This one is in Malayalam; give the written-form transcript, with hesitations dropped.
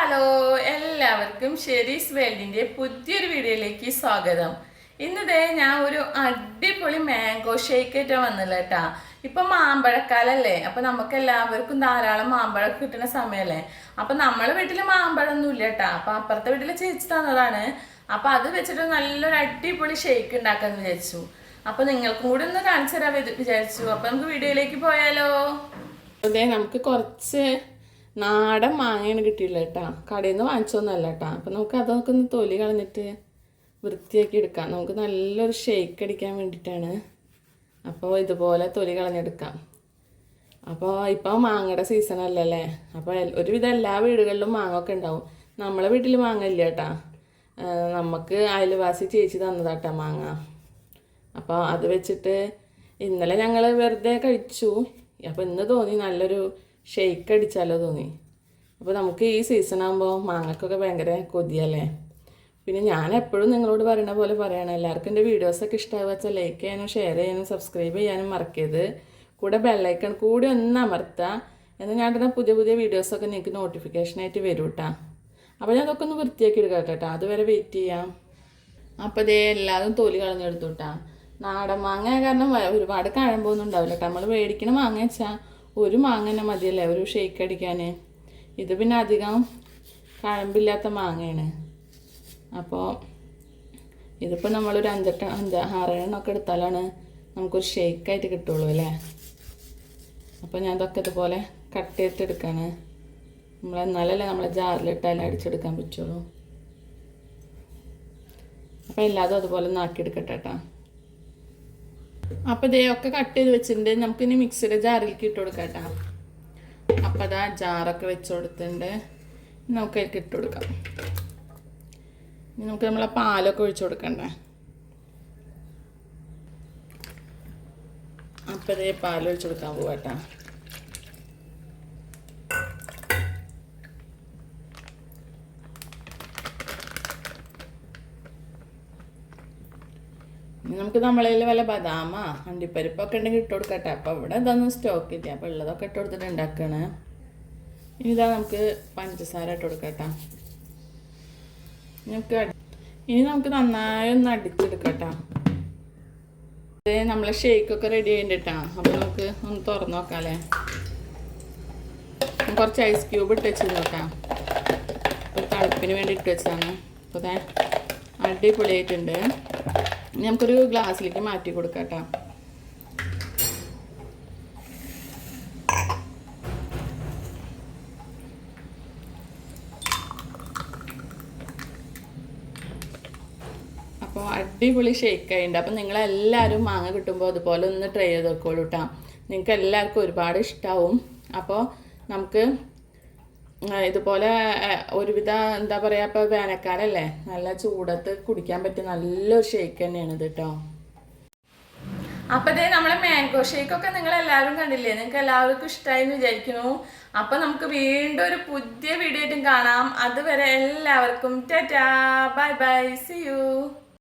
ഹലോ എല്ലാവർക്കും ഷെരീസ് വേൾഡിൻ്റെ പുതിയൊരു വീഡിയോയിലേക്ക് സ്വാഗതം. ഇന്നതേ ഞാൻ ഒരു അടിപൊളി മാംഗോ ഷേക്കായിട്ടാ വന്നില്ല കേട്ടാ. ഇപ്പൊ മാമ്പഴക്കാലല്ലേ, അപ്പൊ നമുക്ക് എല്ലാവർക്കും ധാരാളം മാമ്പഴം കിട്ടുന്ന സമയമല്ലേ. അപ്പൊ നമ്മളെ വീട്ടില് മാമ്പഴമൊന്നും ഇല്ല കേട്ടാ. അപ്പൊ അപ്പുറത്തെ വീട്ടില് ചേച്ചി തന്നതാണ്. അപ്പൊ അത് വെച്ചിട്ട് നല്ലൊരു അടിപൊളി ഷേക്ക് ഉണ്ടാക്കാന്ന് വിചാരിച്ചു. അപ്പൊ നിങ്ങൾക്കും കൂടി ഒന്ന് കാണിച്ചു തരാൻ വിചാരിച്ചു. അപ്പൊ നമുക്ക് വീഡിയോയിലേക്ക് പോയാലോ. അതെ, നമുക്ക് കുറച്ച് നാടൻ മാങ്ങയാണ് കിട്ടിയില്ല കേട്ടോ, കടയിൽ നിന്ന് വാങ്ങിച്ചൊന്നുമല്ല കേട്ടോ. അപ്പം നമുക്ക് അതൊക്കെ ഒന്ന് തൊലി കളഞ്ഞിട്ട് വൃത്തിയാക്കി എടുക്കാം. നമുക്ക് നല്ലൊരു ഷേക്ക് അടിക്കാൻ വേണ്ടിയിട്ടാണ്. അപ്പോൾ ഇതുപോലെ തൊലി കളഞ്ഞെടുക്കാം. അപ്പോൾ ഇപ്പോൾ മാങ്ങയുടെ സീസൺ അല്ലല്ലേ. അപ്പോൾ ഒരുവിധം എല്ലാ വീടുകളിലും മാങ്ങ ഒക്കെ ഉണ്ടാവും. നമ്മളെ വീട്ടിൽ മാങ്ങ ഇല്ല കേട്ടോ. നമുക്ക് അയൽവാസി ചേച്ചി തന്നതാട്ടോ മാങ്ങ. അപ്പോൾ അത് വെച്ചിട്ട് ഇന്നലെ ഞങ്ങൾ വെറുതെ കഴിച്ചു. അപ്പോൾ ഇന്ന് തോന്നി നല്ലൊരു ഷെയ്ക്ക് അടിച്ചാലോ തോന്നി. അപ്പോൾ നമുക്ക് ഈ സീസൺ ആകുമ്പോൾ മാങ്ങക്കൊക്കെ ഭയങ്കര കൊതിയല്ലേ. പിന്നെ ഞാൻ എപ്പോഴും നിങ്ങളോട് പറയുന്ന പോലെ പറയണം, എല്ലാവർക്കും എൻ്റെ വീഡിയോസൊക്കെ ഇഷ്ടമാവുക വെച്ചാൽ ലൈക്ക് ചെയ്യാനും ഷെയർ ചെയ്യാനും സബ്സ്ക്രൈബ് ചെയ്യാനും മറക്കരുത്. കൂടെ ബെല്ലൈക്കൺ കൂടി ഒന്ന് അമർത്തുക. എന്നാൽ ഞാൻ ഇടുന്ന പുതിയ പുതിയ വീഡിയോസൊക്കെ നിങ്ങൾക്ക് നോട്ടിഫിക്കേഷനായിട്ട് വരും കേട്ടോ. അപ്പോൾ ഞാൻ അതൊക്കെ ഒന്ന് വൃത്തിയാക്കി എടുക്കാം കേട്ടോ. അതുവരെ വെയിറ്റ് ചെയ്യാം. അപ്പോൾ ഇതേ എല്ലാതും തൊലി കളഞ്ഞെടുത്തു കേട്ടോ. നാടൻ മാങ്ങ കാരണം ഒരുപാട് കഴമ്പൊന്നും ഉണ്ടാവില്ല കേട്ടോ. നമ്മൾ മേടിക്കണ മാങ്ങ വെച്ചാൽ ഒരു മാങ്ങ തന്നെ മതിയല്ലേ ഒരു ഷേക്ക് അടിക്കാൻ. ഇത് പിന്നെ അധികം കഴമ്പില്ലാത്ത മാങ്ങയാണ്. അപ്പോൾ ഇതിപ്പോൾ നമ്മളൊരു 6-7 എടുത്താലാണ് നമുക്കൊരു ഷേക്കായിട്ട് കിട്ടുള്ളൂ അല്ലേ. അപ്പോൾ ഞാൻ ഇതൊക്കെ ഇതുപോലെ കട്ട് ചെയ്തിട്ടെടുക്കാണ്. എന്നാലല്ലേ നമ്മളെ ജാറിലിട്ടാലും അടിച്ചെടുക്കാൻ പറ്റുള്ളൂ. അപ്പോൾ എല്ലാതും അതുപോലെ ഒന്ന് ആക്കിയെടുക്കട്ടെ കേട്ടോ. അപ്പോൾ ഇതൊക്കെ കട്ട് ചെയ്ത് വെച്ചിട്ടുണ്ട്. നമുക്കിനി മിക്സിയുടെ ജാറിലേക്ക് ഇട്ട് കൊടുക്കാം കേട്ടോ. അപ്പോൾ അതാ ജാറൊക്കെ വെച്ച് കൊടുത്തിട്ടുണ്ട്. നമുക്ക് അതിലേക്ക് ഇട്ട് കൊടുക്കാം. നമുക്ക് നമ്മളെ പാലൊക്കെ ഒഴിച്ചു കൊടുക്കണ്ടേ. അപ്പോൾ ഇതേ പാലൊഴിച്ച് കൊടുക്കാൻ പോവാ കേട്ടോ. നമുക്ക് നമ്മളതിൽ വല്ല ബദാമ അണ്ടിപ്പരിപ്പൊക്കെ ഉണ്ടെങ്കിൽ ഇട്ട് കൊടുക്കട്ടെ. അപ്പോൾ ഇവിടെ ഇതൊന്നും സ്റ്റോക്ക് ഇല്ല. അപ്പോൾ ഉള്ളതൊക്കെ ഇട്ട് കൊടുത്തിട്ട് ഉണ്ടാക്കുകയാണ്. ഇനി ഇതാ നമുക്ക് പഞ്ചസാര ഇട്ട് കൊടുക്കട്ടെ. ഇനി നമുക്ക് നന്നായി ഒന്ന് അടിച്ചെടുക്കട്ടോ. നമ്മളെ ഷേക്കൊക്കെ റെഡി ആയിട്ടാ. അപ്പോൾ നമുക്ക് ഒന്ന് തുറന്ന് നോക്കാമല്ലേ. കുറച്ച് ഐസ് ക്യൂബ് ഇട്ട് വെച്ച് നോക്കാം. ഒരു തണുപ്പിന് വേണ്ടി ഇട്ട് വെച്ചതാണ്. അപ്പോൾ അതെ അടിപൊളിയായിട്ടുണ്ട്. ഇനി നമുക്കൊരു ഗ്ലാസ്സിലേക്ക് മാറ്റി കൊടുക്കാം കേട്ടോ. അപ്പോൾ അടിപൊളി ഷേക്കായിട്ടുണ്ട്. അപ്പം നിങ്ങളെല്ലാവരും മാങ്ങ കിട്ടുമ്പോൾ അതുപോലെ ഒന്ന് ട്രൈ ചെയ്ത് നോക്കോളൂ കേട്ടോ. നിങ്ങൾക്ക് എല്ലാവർക്കും ഒരുപാട് ഇഷ്ടമാവും. അപ്പോൾ നമുക്ക് ഇതുപോലെ ഒരുവിധ എന്താ പറയുക, ഇപ്പോൾ വേനൽക്കാലല്ലേ, നല്ല ചൂടത്ത് കുടിക്കാൻ പറ്റിയ നല്ലൊരു ഷേക്ക് തന്നെയാണ് ഇത് കേട്ടോ. അപ്പോൾ ഇതേ നമ്മളെ മാംഗോ ഷേക്കൊക്കെ നിങ്ങളെല്ലാവരും കണ്ടില്ലേ. നിങ്ങൾക്ക് എല്ലാവർക്കും ഇഷ്ടമായി എന്ന് വിചാരിക്കുന്നു. അപ്പോൾ നമുക്ക് വീണ്ടും ഒരു പുതിയ വീഡിയോ ആയിട്ടും കാണാം. അതുവരെ എല്ലാവർക്കും tata, bye bye, see U.